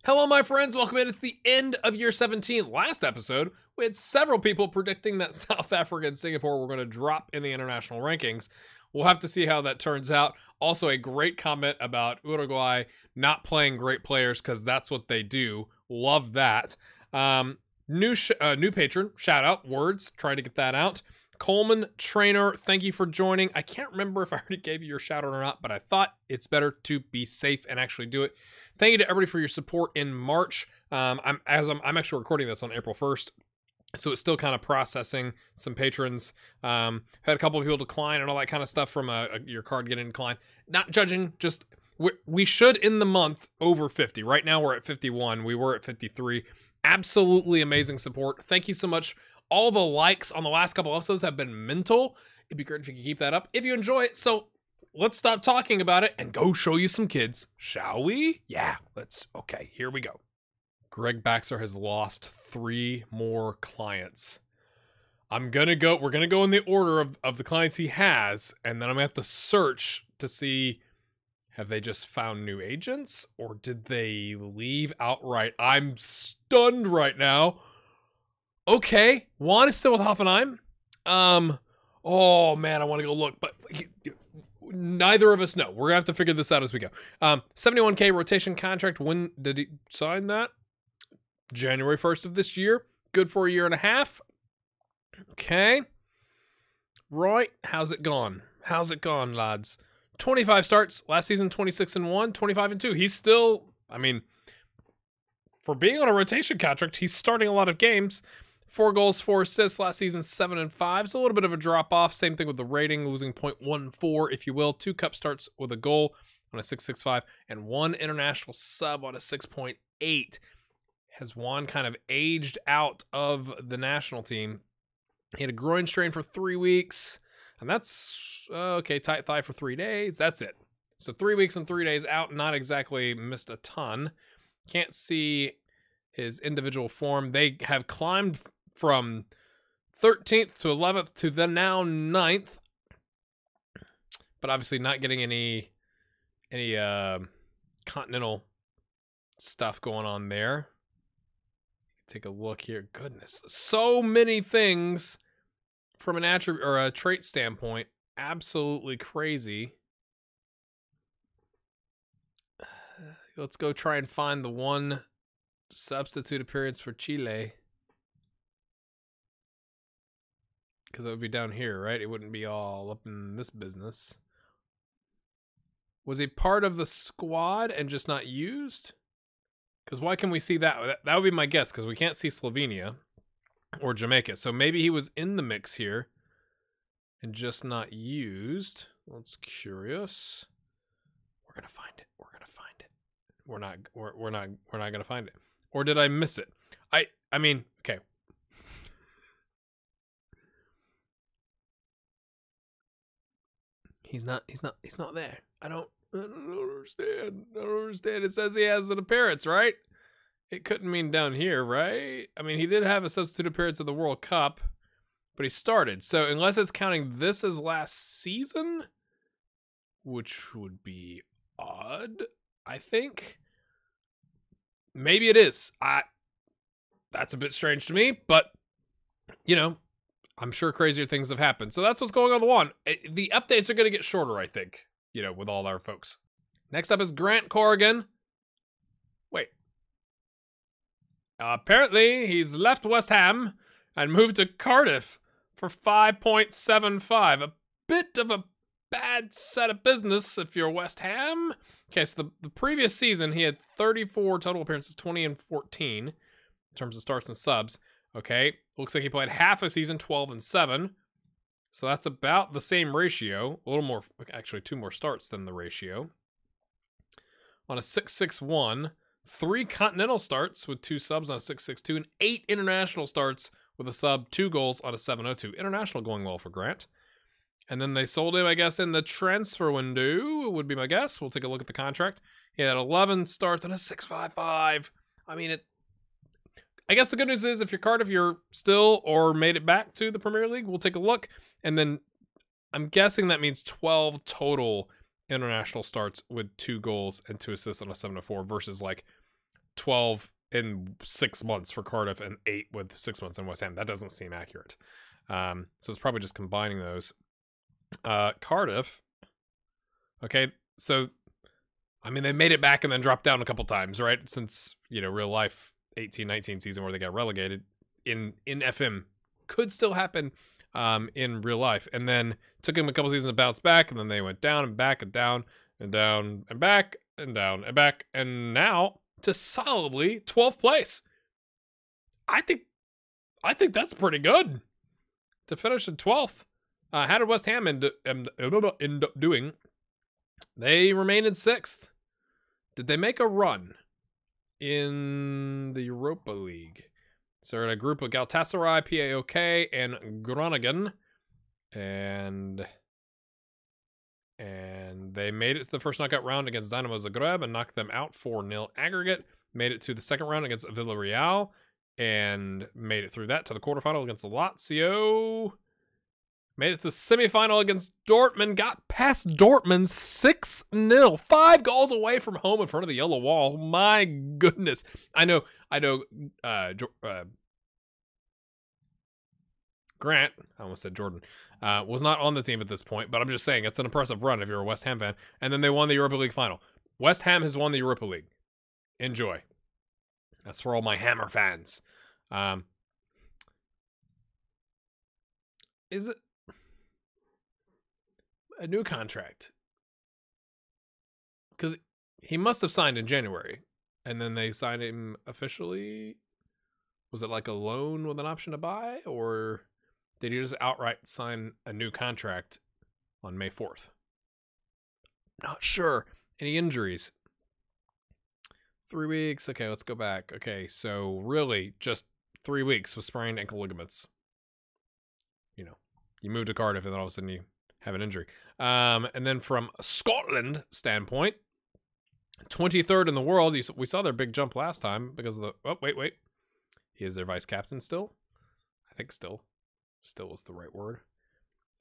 Hello, my friends. Welcome in. It's the end of year 17. Last episode, we had several people predicting that South Africa and Singapore were going to drop in the international rankings. We'll have to see how that turns out. Also, a great comment about Uruguay not playing great players because that's what they do. Love that. New patron, shout out, words, trying to get that out. Coleman Trainer, thank you for joining. I can't remember if I already gave you your shout out or not, but I thought it's better to be safe and actually do it. Thank you to everybody for your support in March. I'm actually recording this on April 1st, so it's still kind of processing some patrons. Had a couple of people decline and all that kind of stuff from your card getting declined. Not judging, just we should in the month over 50. Right now we're at 51. We were at 53. Absolutely amazing support. Thank you so much. All the likes on the last couple episodes have been mental. It'd be great if you could keep that up if you enjoy it. So let's stop talking about it and go show you some kids, shall we? Yeah, okay, here we go. Gregg Baxter has lost 3 more clients. We're gonna go in the order of the clients he has, and then I'm gonna have to search to see, have they just found new agents or did they leave outright? I'm stunned right now. Okay, Juan is still with Hoffenheim. Oh man, I want to go look, but neither of us know. We're gonna have to figure this out as we go. 71K rotation contract. When did he sign that? January 1st of this year. Good for a year and a half. Okay. Right. How's it gone? How's it gone, lads? 25 starts last season, 26-1, 25-2. He's still, I mean, for being on a rotation contract, he's starting a lot of games. 4 goals, 4 assists last season, 7-5. So a little bit of a drop off. Same thing with the rating, losing 0.14, if you will. 2 cup starts with a goal on a 6.65 and 1 international sub on a 6.8. Has Juan kind of aged out of the national team? He had a groin strain for 3 weeks, and that's okay. Tight thigh for 3 days. That's it. So 3 weeks and 3 days out. Not exactly missed a ton. Can't see his individual form. They have climbed from 13th to 11th to the now 9th, but obviously not getting any continental stuff going on there. Take a look here. Goodness, so many things from an attribute or a trait standpoint. Absolutely crazy. Let's go try and find the one substitute appearance for Chile, because it would be down here, right? It wouldn't be all up in this business. Was he part of the squad and just not used? Because why can we see that? That would be my guess, because we can't see Slovenia or Jamaica. So maybe he was in the mix here and just not used. That's curious. We're gonna find it. We're gonna find it. We're not gonna find it. Or did I miss it? I mean, okay. He's not there. I don't understand. I don't understand. It says he has an appearance, right? It couldn't mean down here, right? I mean, he did have a substitute appearance at the World Cup, but he started. So unless it's counting this as last season, which would be odd, I think. Maybe it is. That's a bit strange to me, but you know, I'm sure crazier things have happened. So that's what's going on with Juan. The updates are going to get shorter, I think, you know, with all our folks. Next up is Grant Corrigan. Wait. Apparently, he's left West Ham and moved to Cardiff for 5.75. A bit of a bad set of business if you're West Ham. Okay, so the previous season, he had 34 total appearances, 20 and 14 in terms of starts and subs. Okay, looks like he played half a season, 12 and 7. So that's about the same ratio. A little more, actually 2 more starts than the ratio. On a 6.61, 3 continental starts with 2 subs on a 6.62, and 8 international starts with a sub, 2 goals on a 7.02. International going well for Grant. And then they sold him, I guess, in the transfer window, would be my guess. We'll take a look at the contract. He had 11 starts and a 6.55. I mean, I guess the good news is if you're Cardiff, you're still or made it back to the Premier League. We'll take a look. And then I'm guessing that means 12 total international starts with 2 goals and 2 assists on a 7-4 versus like 12 in 6 months for Cardiff and 8 with 6 months in West Ham. That doesn't seem accurate. So it's probably just combining those. Cardiff. Okay, so I mean, they made it back and then dropped down a couple times, right? Since, you know, real life 18-19 season where they got relegated in FM could still happen in real life. And then took them a couple seasons to bounce back, and then they went down and back and down and down and back and down and back, and now to solidly 12th place. I think that's pretty good to finish in 12th. How did West Ham end up doing? They remained in 6th. Did they make a run in the Europa League? So they're in a group of Galatasaray, PAOK, and Groningen. And they made it to the first knockout round against Dynamo Zagreb and knocked them out 4-0 aggregate. Made it to the second round against Villarreal and made it through that to the quarterfinal against Lazio. Made it to the semifinal against Dortmund. Got past Dortmund 6-0. 5 goals away from home in front of the yellow wall. My goodness. I know. Grant, I almost said Jordan, was not on the team at this point, but I'm just saying it's an impressive run if you're a West Ham fan. And then they won the Europa League final. West Ham has won the Europa League. Enjoy. That's for all my Hammer fans. Is it a new contract? Because he must have signed in January, and then they signed him officially. Was it like a loan with an option to buy, or did he just outright sign a new contract on May 4th? Not sure. Any injuries? 3 weeks. Okay, let's go back. Okay, so really just 3 weeks with sprained ankle ligaments. You know, you move to Cardiff and then all of a sudden you have an injury. And then from Scotland standpoint, 23rd in the world. We saw their big jump last time because of the... Oh, wait. He is their vice captain still? I think still. Still is the right word.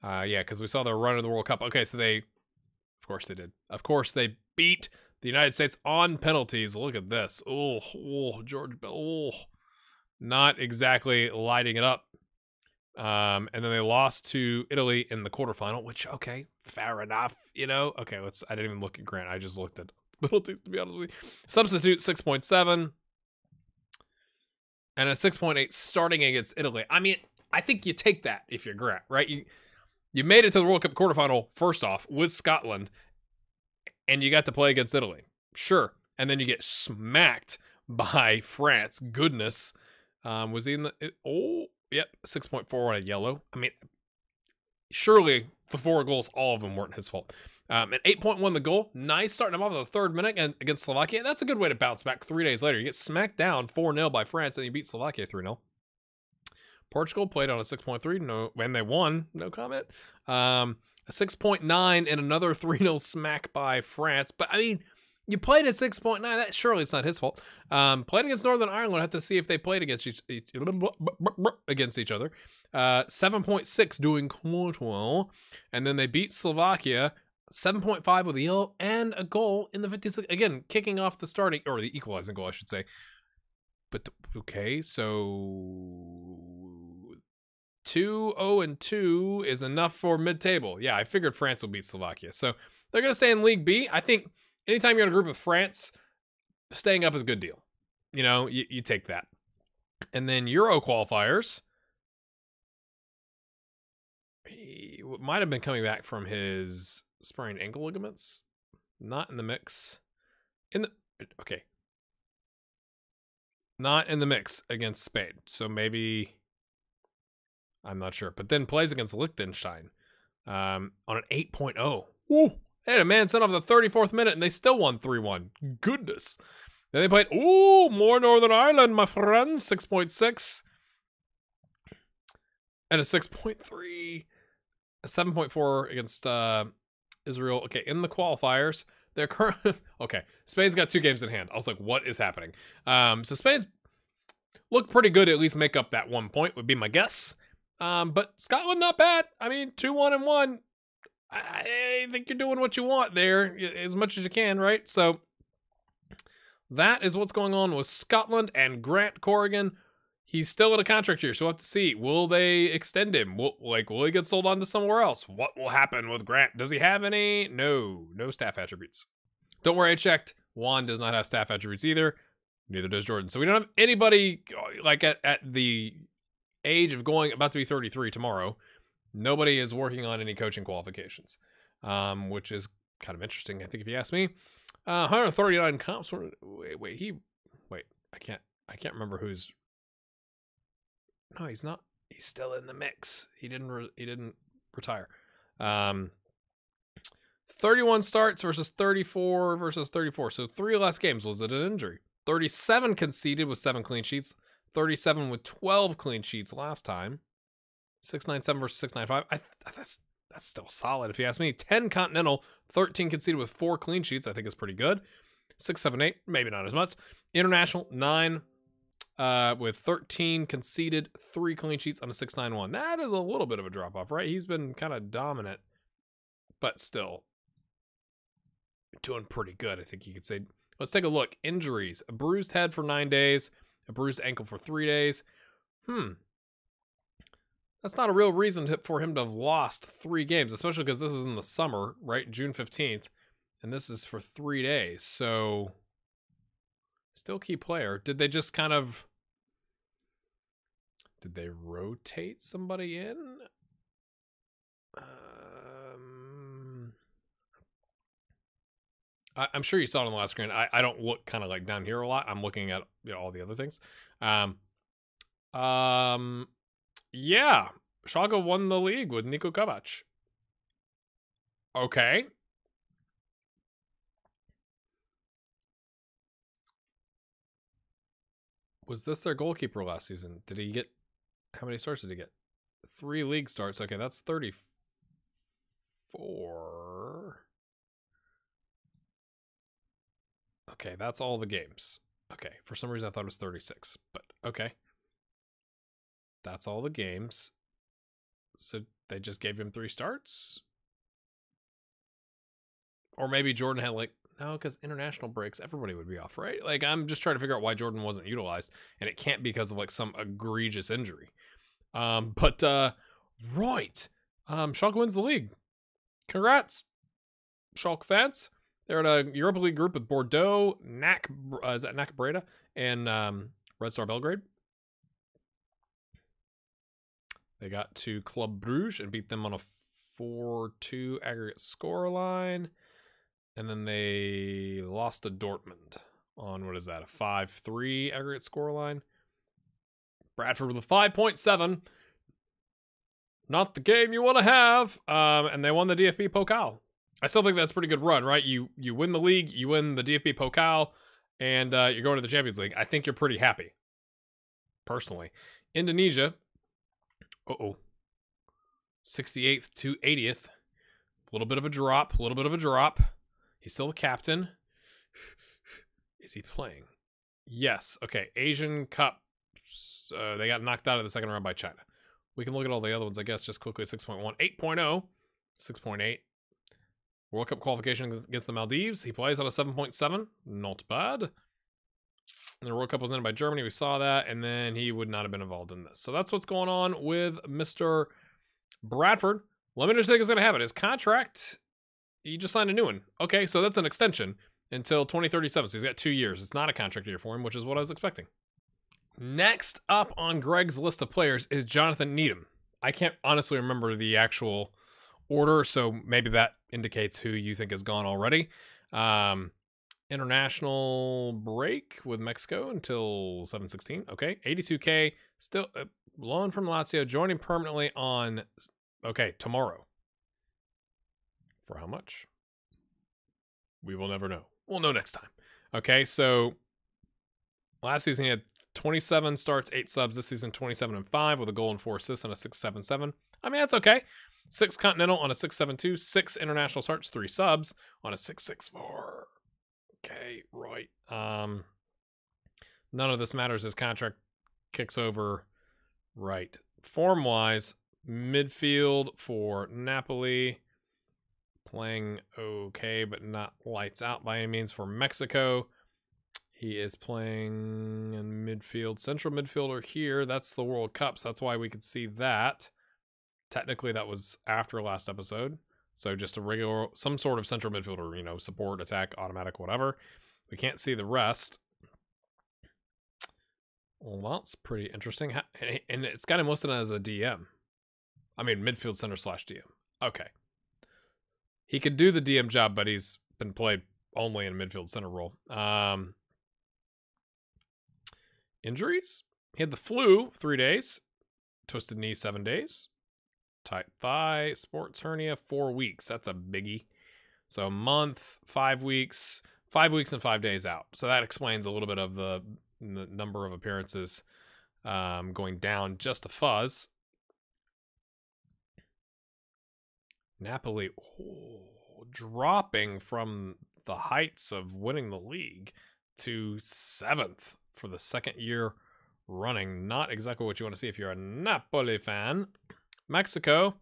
Yeah, because we saw their run in the World Cup. Okay, so they... Of course they did. Of course they beat the United States on penalties. Look at this. Oh, George Bell. Oh, not exactly lighting it up. And then they lost to Italy in the quarterfinal, which, okay, fair enough, you know? Okay, I didn't even look at Grant. I just looked at penalties, to be honest with you. Substitute, 6.7. And a 6.8 starting against Italy. I mean, I think you take that if you're Grant, right? You made it to the World Cup quarterfinal, first off, with Scotland, and you got to play against Italy. Sure. And then you get smacked by France. Goodness. Was he in the... Yep, 6.4 on a yellow. I mean, surely the 4 goals, all of them weren't his fault. And 8.1 the goal. Nice starting him off in the 3rd minute against Slovakia. That's a good way to bounce back 3 days later. You get smacked down 4-0 by France, and you beat Slovakia 3-0. Portugal played on a 6.3. No, when they won, no comment. A 6.9 and another 3-0 smack by France. But, I mean... You played at 6.9. That surely it's not his fault. Played against Northern Ireland. I have to see if they played against each other. 7.6 doing quite well. And then they beat Slovakia. 7.5 with a yellow and a goal in the 56. Again, kicking off the starting, or the equalizing goal, I should say. But, okay, so 2-0-2 is enough for mid-table. Yeah, I figured France will beat Slovakia. So they're going to stay in League B. I think... Anytime you're in a group with France, staying up is a good deal. You know, you take that. And then Euro qualifiers. He might have been coming back from his sprained ankle ligaments. Not in the mix. Okay. Not in the mix against Spain. So maybe... I'm not sure. But then plays against Liechtenstein on an 8.0. Woo! They had a man sent off the 34th minute, and they still won 3-1. Goodness. Then they played, more Northern Ireland, my friends. 6.6. And a 6.3. A 7.4 against Israel. Okay, in the qualifiers, they're current... Okay, Spain's got 2 games in hand. I was like, what is happening? So Spain's look pretty good, at least make up that 1 point, would be my guess. But Scotland, not bad. I mean, 2-1-1. I think you're doing what you want there as much as you can, right? So that is what's going on with Scotland and Grant Corrigan. He's still in a contract year, so we'll have to see. Will they extend him? Will he get sold on to somewhere else? What will happen with Grant? Does he have any? No staff attributes. Don't worry, I checked. Juan does not have staff attributes either. Neither does Jordan. So we don't have anybody like at the age of about to be 33 tomorrow. Nobody is working on any coaching qualifications, which is kind of interesting, I think, if you ask me. 139 comps. Wait, I can't remember who's. No, he's not. He's still in the mix. He didn't retire. 31 starts versus 34 versus 34. So 3 less games. Was it an injury? 37 conceded with 7 clean sheets. 37 with 12 clean sheets last time. 697 versus 695. That's still solid if you ask me. 10 continental, 13 conceded with 4 clean sheets. I think is pretty good. 678, maybe not as much. International 9 with 13 conceded, 3 clean sheets on a 691. That is a little bit of a drop off, right? He's been kind of dominant, but still doing pretty good, I think you could say. Let's take a look. Injuries. A bruised head for 9 days. A bruised ankle for 3 days. That's not a real reason for him to have lost 3 games, especially because this is in the summer, right? June 15th. And this is for 3 days. So, still key player. Did they just kind of... Did they rotate somebody in? I'm sure you saw it on the last screen. I don't look kind of like down here a lot. I'm looking at all the other things. Yeah. Schalke won the league with Niko Kovac. Okay. Was this their goalkeeper last season? Did he get... How many starts did he get? 3 league starts. Okay, that's 34... Okay, that's all the games. Okay, for some reason I thought it was 36, but okay. That's all the games. So they just gave him 3 starts? Or maybe Jordan had no, because international breaks, everybody would be off, right? I'm just trying to figure out why Jordan wasn't utilized, and it can't be because of some egregious injury. Right. Schalke wins the league. Congrats, Schalke fans. They're in a Europa League group with Bordeaux, NAC Breda, and Red Star Belgrade. They got to Club Brugge and beat them on a 4-2 aggregate scoreline. And then they lost to Dortmund on, a 5-3 aggregate scoreline. Bradford with a 5.7. Not the game you want to have. And they won the DFB Pokal. I still think that's a pretty good run, right? You win the league, you win the DFB Pokal, and you're going to the Champions League. I think you're pretty happy, personally. Indonesia, 68th to 80th. A little bit of a drop, He's still the captain. Is he playing? Yes. Okay, Asian Cup. They got knocked out of the second round by China. We can look at all the other ones, I guess, just quickly. 6.1, 8.0, 6.8. World Cup qualification against the Maldives. He plays on a 7.7. Not bad. And the World Cup was ended by Germany. We saw that. And then he would not have been involved in this. So that's what's going on with Mr. Bradford. Let me just think he's going to have it. His contract, he just signed a new one. Okay, so that's an extension until 2037. So he's got 2 years. It's not a contract year for him, which is what I was expecting. Next up on Gregg's list of players is Jonathan Needham. I can't honestly remember the actual order, so maybe that indicates who you think is gone already. International break with Mexico until 7/16. Okay, 82K, still loan from Lazio, joining permanently on, tomorrow. For how much? We will never know. We'll know next time. Okay, so last season he had 27 starts, 8 subs. This season 27 and 5 with a goal and 4 assists on a 6.77. I mean, that's okay. 6 continental on a 6.72, 6 international starts, 3 subs on a 6.64. Okay, right. None of this matters. His contract kicks over. Right. Form-wise, midfield for Napoli. Playing okay, but not lights out by any means for Mexico. He is playing in midfield. Central midfielder here. That's the World Cup, so that's why we could see that. Technically, that was after last episode. So just a regular, some sort of central midfielder, you know, support, attack, automatic, whatever. We can't see the rest. Well, that's pretty interesting. And it's got him listed as a DM. I mean, midfield center / DM. Okay. He could do the DM job, but he's been played only in a midfield center role. Injuries? He had the flu 3 days. Twisted knee 7 days. Tight thigh, sports hernia 4 weeks. That's a biggie. So a month, 5 weeks, 5 weeks and 5 days out. So that explains a little bit of the number of appearances going down just a fuzz. Napoli dropping from the heights of winning the league to 7th for the 2nd year running. Not exactly what you want to see if you're a Napoli fan. Mexico,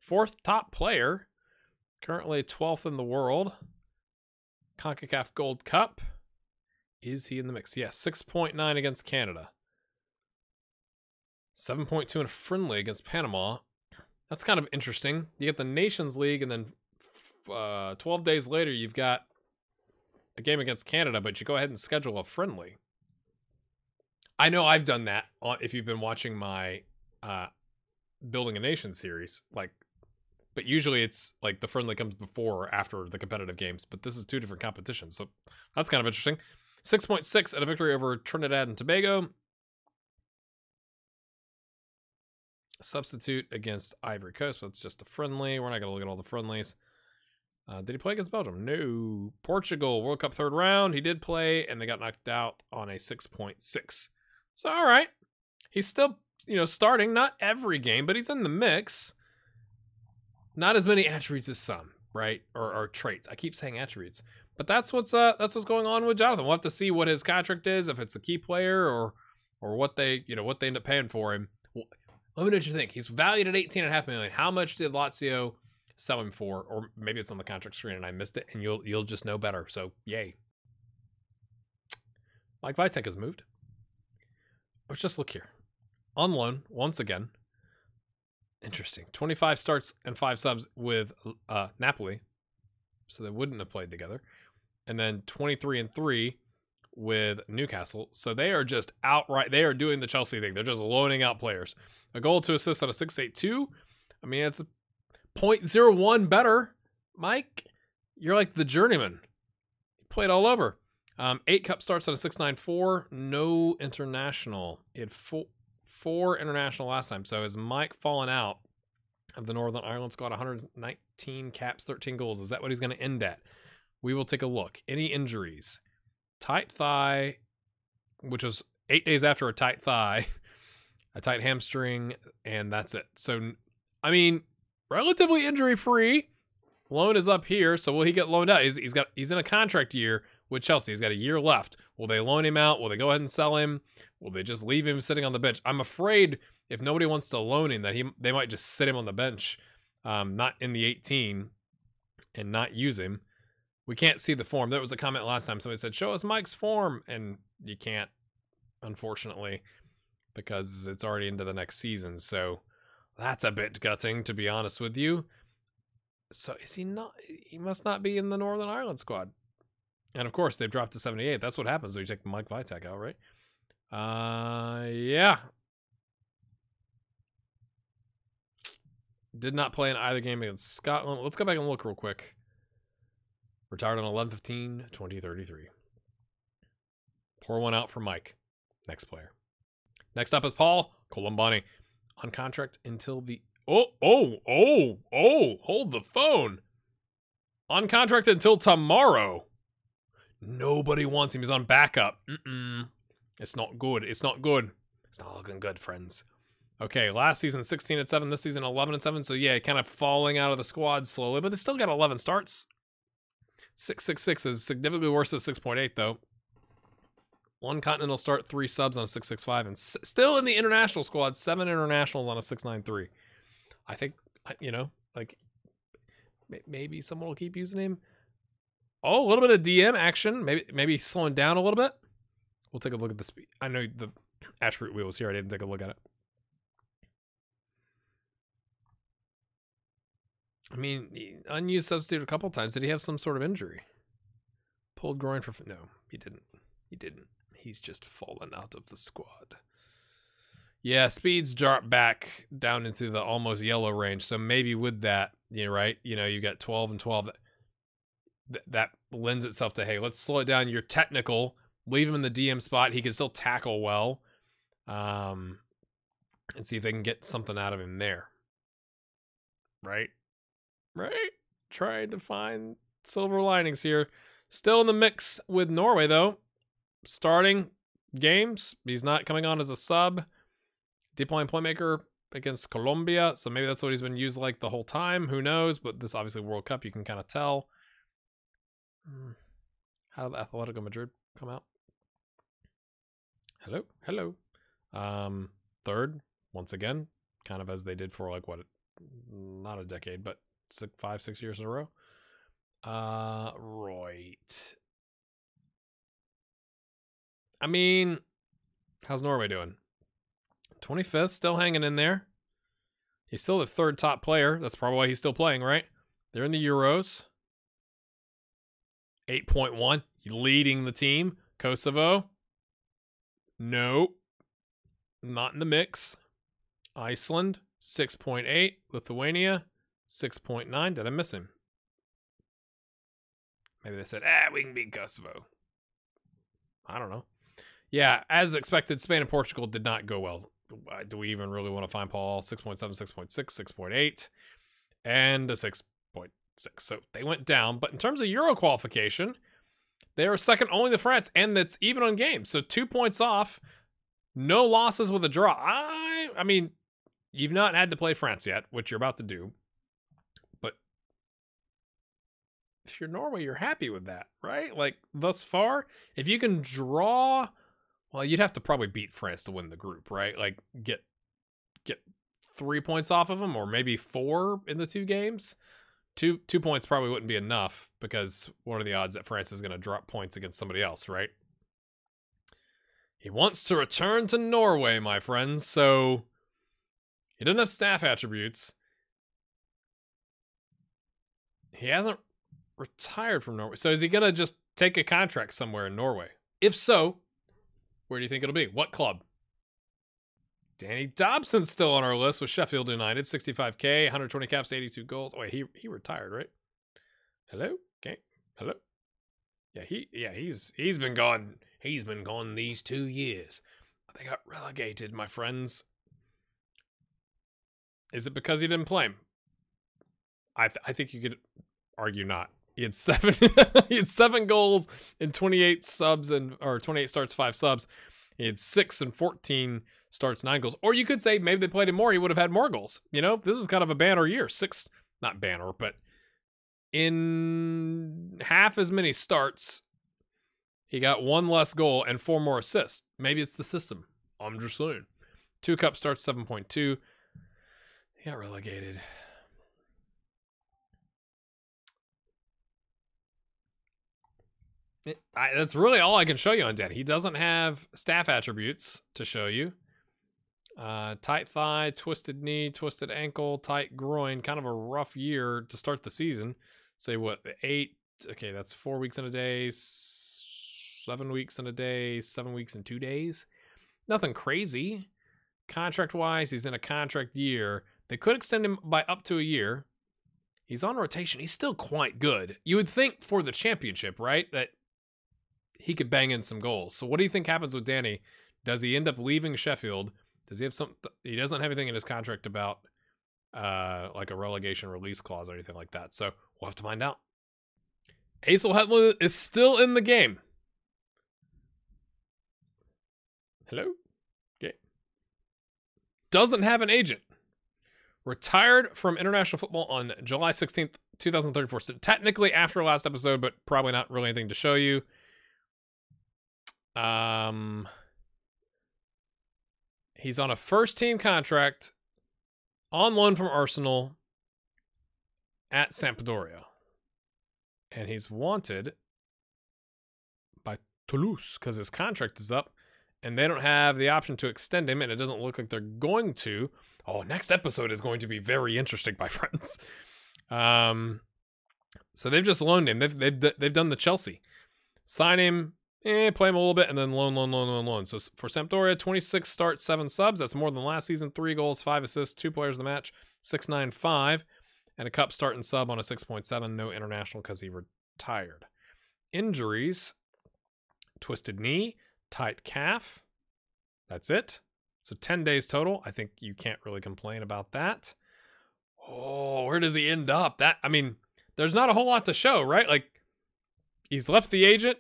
4th top player, currently 12th in the world. CONCACAF Gold Cup. Is he in the mix? Yes, 6.9 against Canada. 7.2 in a friendly against Panama. That's kind of interesting. You get the Nations League, and then 12 days later, you've got a game against Canada, but you go ahead and schedule a friendly. I know I've done that if you've been watching my Building a Nation series, like, but usually it's like the friendly comes before or after the competitive games, but this is 2 different competitions, so that's kind of interesting. 6.6 at a victory over Trinidad and Tobago. Substitute against Ivory Coast, but it's just a friendly. We're not going to look at all the friendlies. Did he play against Belgium? No. Portugal, World Cup 3rd round. He did play, and they got knocked out on a 6.6. So, all right. He's still, you know, starting. Not every game, but he's in the mix. Not as many attributes as some, right? Or traits. I keep saying attributes. But that's what's going on with Jonathan. We'll have to see what his contract is, if it's a key player or what they end up paying for him. Well, let me know what you think. He's valued at $18.5 million. How much did Lazio sell him for? Or maybe it's on the contract screen and I missed it, and you'll just know better. So yay. Mike Vitek has moved. Let's just look here. On loan once again. Interesting. 25 starts and 5 subs with Napoli, so they wouldn't have played together. And then 23-3 with Newcastle. So they are just outright. They are doing the Chelsea thing. They're just loaning out players. A goal, 2 assists on a 6.82. I mean, it's a 0.01 better. Mike, you're like the journeyman. You played all over. 8 cup starts on a 6.94. No international. He had 4 international last time. So is Mike falling out of the Northern Ireland squad? 119 caps, 13 goals. Is that what he's going to end at? We will take a look. Any injuries? Tight thigh, which is 8 days after a tight thigh, a tight hamstring, and that's it. So, I mean, relatively injury-free. Loan is up here, so will he get loaned out? He's in a contract year with Chelsea. He's got a year left. Will they loan him out? Will they go ahead and sell him? Will they just leave him sitting on the bench? I'm afraid if nobody wants to loan him, that they might just sit him on the bench, not in the 18, and not use him. We can't see the form. There was a comment last time. Somebody said, show us Mike's form. And you can't, unfortunately, because it's already into the next season. So that's a bit gutting, to be honest with you. So is he not? He must not be in the Northern Ireland squad. And of course, they've dropped to 78. That's what happens when you take Mike Vitek out, right? Yeah. Did not play in either game against Scotland. Let's go back and look real quick. Retired on 11/15/2033. Pour one out for Mike. Next player. Next up is Paul Coulomb on contract until the... hold the phone. On contract until tomorrow. Nobody wants him. He's on backup. It's not good. It's not good. It's not looking good, friends. Okay, last season 16-7. This season 11-7. So yeah, kind of falling out of the squad slowly, but they still got 11 starts. 6.66 is significantly worse than 6.8 though. 1 continental start, 3 subs on a 6.65, and still in the international squad, 7 internationals on a 6.93. I think, you know, like maybe someone will keep using him. Oh, a little bit of DM action. Maybe slowing down a little bit. We'll take a look at the speed. I know the attribute wheel was here. I didn't take a look at it. I mean, unused substitute a couple times. Did he have some sort of injury? Pulled groin for... No, he didn't. He didn't. He's just fallen out of the squad. Yeah, speeds drop back down into the almost yellow range. So maybe with that, right? You got 12 and 12. That lends itself to, hey, let's slow it down. You're technical. Leave him in the DM spot. He can still tackle well. And see if they can get something out of him there. Right? Trying to find silver linings here. Still in the mix with Norway, though. Starting games. He's not coming on as a sub. Deep line playmaker against Colombia. So maybe that's what he's been used like the whole time. Who knows? But this obviously World Cup, you can kind of tell. How did Atletico Madrid come out? Hello. Third, once again, kind of as they did for like what, not a decade, but 5-6 years in a row. Right. I mean, how's Norway doing? 25th, still hanging in there. He's still the third top player. That's probably why he's still playing, right? They're in the Euros. 8.1, leading the team. Kosovo. Nope. Not in the mix. Iceland, 6.8. Lithuania, 6.9. Did I miss him? Maybe they said, we can beat Kosovo. I don't know. Yeah, as expected, Spain and Portugal did not go well. Do we even really want to find Paul? 6.7, 6.6, 6.8, and a 6.6. So they went down. But in terms of Euro qualification, they are second only to France, and that's even on games. So 2 points off. No losses with a draw. I mean, you've not had to play France yet, which you're about to do. But if you're Norway, you're happy with that, right? Like, thus far, if you can draw... Well, you'd have to probably beat France to win the group, right? Like, get 3 points off of them, or maybe 4 in the 2 games. 2 points probably wouldn't be enough, because what are the odds that France is going to drop points against somebody else, right? He wants to return to Norway, my friends, so he doesn't have staff attributes. He hasn't retired from Norway. So is he going to just take a contract somewhere in Norway? If so, where do you think it'll be? What club? Danny Dobson's still on our list with Sheffield United. 65K, 120 caps, 82 goals. Oh, wait, he retired, right? Hello? Okay. Hello? Yeah, he's been gone. He's been gone these 2 years. They got relegated, my friends. Is it because he didn't play him? I think you could argue not. He had 7 he had 7 goals in 28 subs or 28 starts, 5 subs. He had 6 and 14 starts, 9 goals. Or you could say maybe they played him more, he would have had more goals. This is kind of a banner year. 6, not banner, but in half as many starts, he got 1 less goal and 4 more assists. Maybe it's the system. I'm just saying. 2 cup starts, 7.2. He got relegated. That's really all I can show you on Dan. He doesn't have staff attributes to show you. Tight thigh, twisted knee, twisted ankle, tight groin. Kind of a rough year to start the season. Say what, 8? Okay, that's 4 weeks in a day, 7 weeks in a day, 7 weeks in 2 days. Nothing crazy. Contract-wise, he's in a contract year. They could extend him by up to a year. He's on rotation. He's still quite good. You would think for the championship, right, that he could bang in some goals. So what do you think happens with Danny? Does he end up leaving Sheffield? Does he have some... He doesn't have anything in his contract about like a relegation release clause or anything like that. So we'll have to find out. Hazel Hamill is still in the game. Hello? Okay. Doesn't have an agent. Retired from international football on July 16th, 2034. So technically after last episode, but probably not really anything to show you. He's on a first team contract on loan from Arsenal at Sampdoria. And he's wanted by Toulouse because his contract is up and they don't have the option to extend him, and it doesn't look like they're going to. Oh, next episode is going to be very interesting, my friends. So they've just loaned him. They've done the Chelsea. Sign him, play him a little bit, and then loan. So for Sampdoria, 26 starts, 7 subs. That's more than last season. 3 goals, 5 assists, 2 players of the match, 6.95, and a cup start and sub on a 6.7. No international because he retired. Injuries: twisted knee, tight calf. That's it. So 10 days total. I think you can't really complain about that. Oh, where does he end up? There's not a whole lot to show, right? Like, he's left the agent.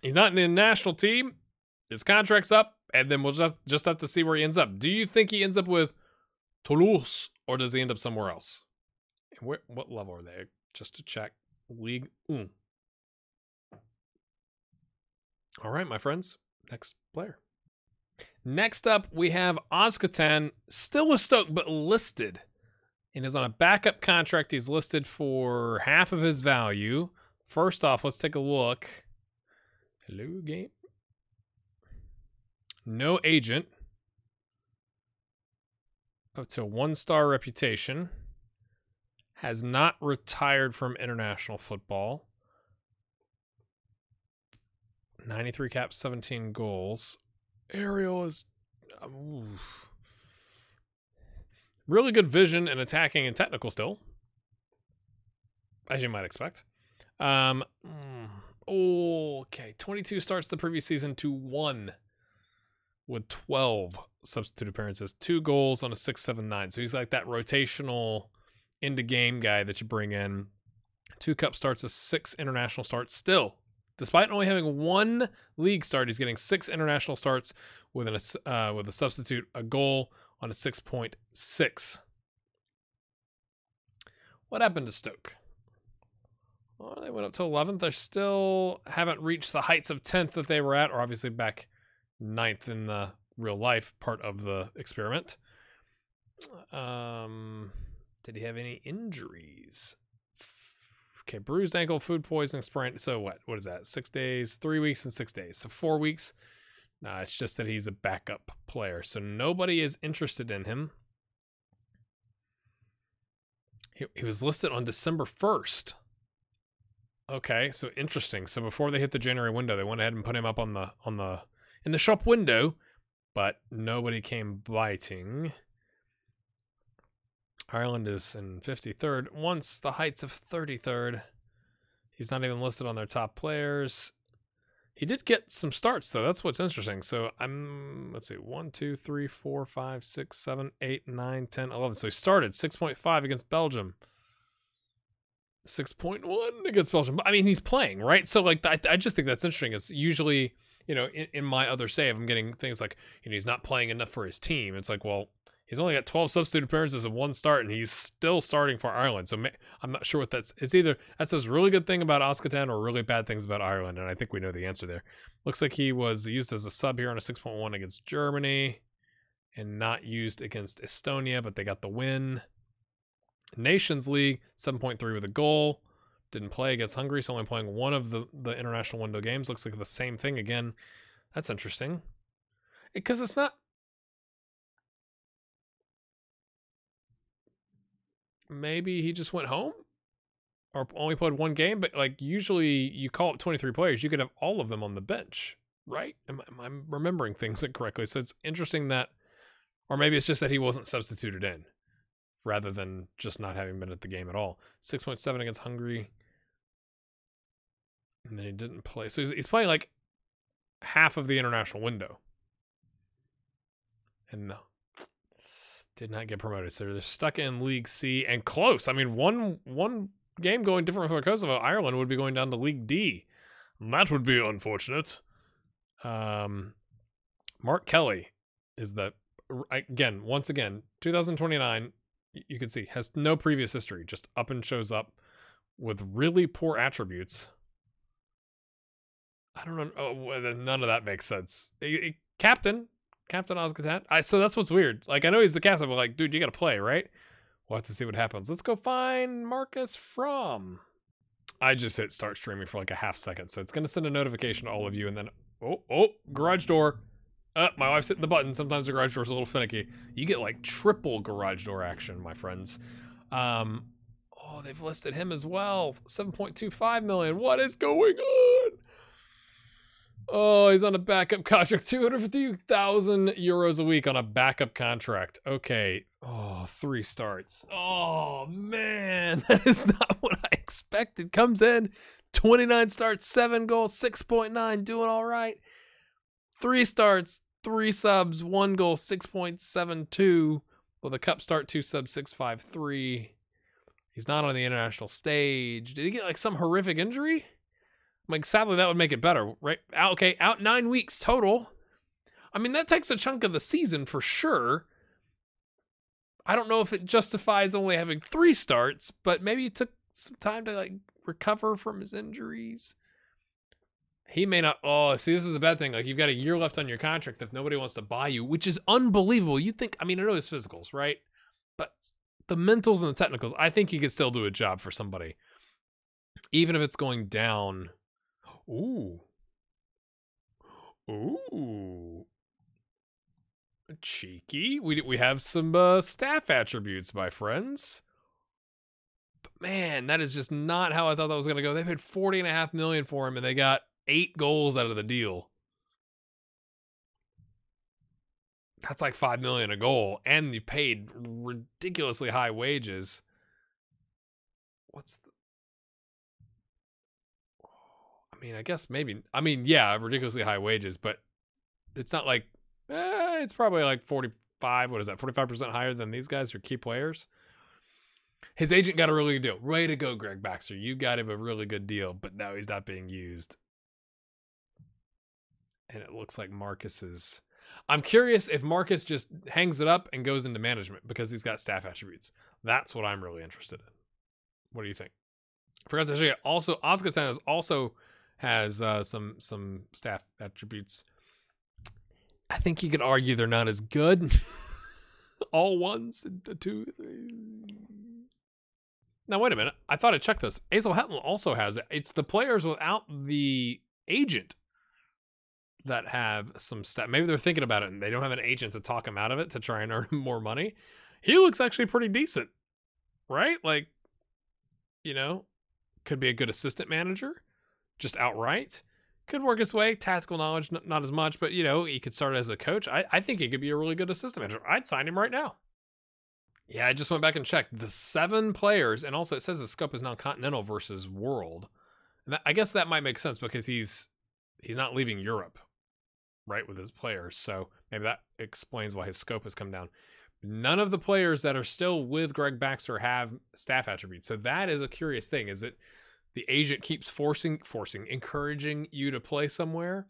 He's not in the national team. His contract's up, and then we'll just have to see where he ends up. Do you think he ends up with Toulouse, or does he end up somewhere else? And what level are they? Just to check. League 1. All right, my friends. Next player. Next up, we have Ozkatan, still with Stoke, but listed. And is on a backup contract. He's listed for half of his value. First off, let's take a look. Hello, game. No agent. Up to 1-star reputation. Has not retired from international football. 93 caps, 17 goals. Aerial is... really good vision and attacking and technical still, as you might expect. Okay, 22 starts the previous season to 1 with 12 substitute appearances, 2 goals on a 6.79. So he's like that rotational into game guy that you bring in. 2 cup starts, 6 international starts still. Despite only having 1 league start, he's getting 6 international starts with a substitute, a goal on a 6.6. What happened to Stoke? Well, they went up to 11th. They still haven't reached the heights of 10th that they were at, or obviously back 9th in the real life part of the experiment. Did he have any injuries? Okay, bruised ankle, food poisoning, sprain. So what? What is that? 6 days, 3 weeks, and 6 days. So 4 weeks. Nah, it's just that he's a backup player. So nobody is interested in him. He was listed on December 1st. Okay, so interesting. So before they hit the January window, they went ahead and put him up in the shop window, but nobody came biting. Ireland is in 53rd. Once the heights of 33rd. He's not even listed on their top players. He did get some starts, though. That's what's interesting. So let's see, 1, 2, 3, 4, 5, 6, 7, 8, 9, 10, 11. So he started 6.5 against Belgium. 6.1 against Belgium. I mean, he's playing, right? So, like, I just think that's interesting. It's usually, in my other save, I'm getting things like, he's not playing enough for his team. It's like, well, he's only got 12 substitute appearances and 1 start, and he's still starting for Ireland. So I'm not sure what it's either that says really good thing about Ozkatan or really bad things about Ireland, and I think we know the answer there. Looks like he was used as a sub here on a 6.1 against Germany and not used against Estonia, but they got the win. Nations League, 7.3 with a goal. Didn't play against Hungary, so only playing one of the international window games. Looks like the same thing again. That's interesting. Because it's not... Maybe he just went home? Or only played one game? But, like, usually you call up 23 players. You could have all of them on the bench, right? Am I remembering things incorrectly? So it's interesting that... Or maybe it's just that he wasn't substituted in, rather than just not having been at the game at all. 6.7 against Hungary. And then he didn't play. So he's playing like half of the international window. And no. Did not get promoted. So they're stuck in League C and close. I mean, one game going different for Kosovo. Ireland would be going down to League D. And that would be unfortunate. Mark Kelly is the... Once again, 2029... You can see, has no previous history, just up and shows up with really poor attributes. I don't know. Oh, none of that makes sense. Captain Ozkatan. So that's what's weird. Like, I know he's the captain, but like, dude, you got to play, right? We'll have to see what happens. Let's go find Marcus From. I just hit start streaming for like a half second, so it's going to send a notification to all of you, and then, oh, garage door. My wife's hitting the button. Sometimes the garage door's a little finicky. You get like triple garage door action, my friends. Oh, they've listed him as well. 7.25 million. What is going on? Oh, he's on a backup contract. 250,000 euros a week on a backup contract. Okay. Oh, 3 starts. Oh, man. That is not what I expected. Comes in, 29 starts, 7 goals, 6.9. Doing all right. 3 starts, 3 subs, 1 goal, 6.72. Well, the cup start, 2 subs, 6.53. He's not on the international stage. Did he get like some horrific injury? Like, sadly, that would make it better, right? Okay, out 9 weeks total. I mean, that takes a chunk of the season for sure. I don't know if it justifies only having 3 starts, but maybe he took some time to like recover from his injuries. He may not. Oh, see, this is the bad thing. Like, you've got a year left on your contract if nobody wants to buy you, which is unbelievable. You think, I mean, I know his physicals, right? But the mentals and the technicals, I think he could still do a job for somebody, even if it's going down. Ooh. Cheeky. We have some staff attributes, my friends. But man, that is just not how I thought that was going to go. They paid $40.5 million for him, and they got 8 goals out of the deal. That's like $5 million a goal, and you paid ridiculously high wages. I mean, I guess maybe. I mean, yeah, ridiculously high wages, but it's not like. It's probably like 45. What is that? 45% higher than these guys who are key players. His agent got a really good deal. Way to go, Gregg Baxter. You got him a really good deal, but now he's not being used. And it looks like Marcus is. I'm curious if Marcus just hangs it up and goes into management because he's got staff attributes. That's what I'm really interested in. What do you think? I forgot to show you. Also, Ozgatan has some staff attributes. I think you could argue they're not as good. All 1s and 2, 3. Now, wait a minute. I thought I checked this. Hazel Hamill also has it. It's the players without the agent that have some stuff. Maybe they're thinking about it and they don't have an agent to talk him out of it to try and earn more money. He looks actually pretty decent, right? Like, you know, could be a good assistant manager, just outright. Could work his way. Tactical knowledge, not as much, but, you know, he could start as a coach. I think he could be a really good assistant manager. I'd sign him right now. Yeah, I just went back and checked. The 7 players, and also it says the scope is now continental versus world. And I guess that might make sense because he's not leaving Europe, right, with his players. So maybe that explains why his scope has come down. None of the players that are still with Gregg Baxter have staff attributes. So that is a curious thing, is that the agent keeps encouraging you to play somewhere.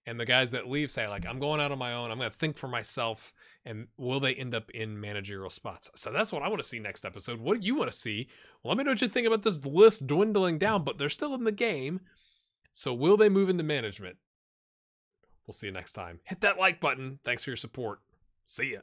And the guys that leave say, like, I'm going out on my own. I'm going to think for myself. And will they end up in managerial spots? So that's what I want to see next episode. What do you want to see? Well, let me know what you think about this list dwindling down, but they're still in the game. So will they move into management? We'll see you next time. Hit that like button. Thanks for your support. See ya.